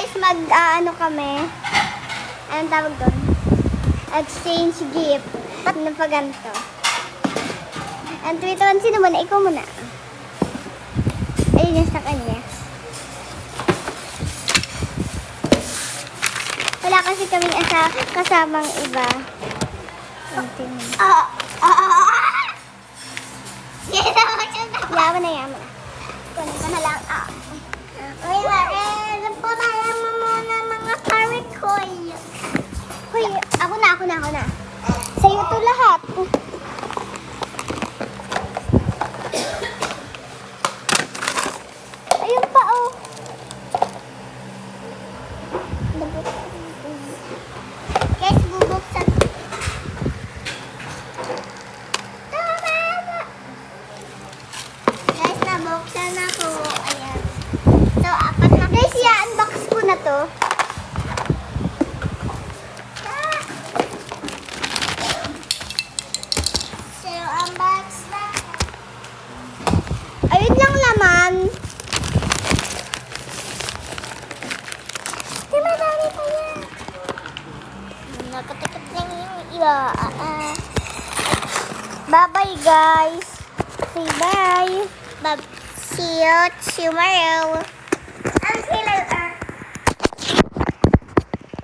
guys, ano kami. Anong tawag doon? Exchange gift. Ano pa ganito? And 3, 2, 1, sino muna? Ikaw muna. Ayun yung sa kanya. Wala kasi kaming kasamang iba. Yaman na, yaman na. Kunin ko na lang. Uy, alam po tayo muna mga karikoy. Uy, ako na. Sa'yo to lahat. Ayun pa, oh. Guys, bubuksan. Guys, nabuksan ako. Ayan. So, apat na. Guys, i-unbox ko na to. So, unbox na. Ayun lang laman. Di madami pa yan. Nakatikot lang yung iba. Bye-bye, guys. Say bye. See you tomorrow.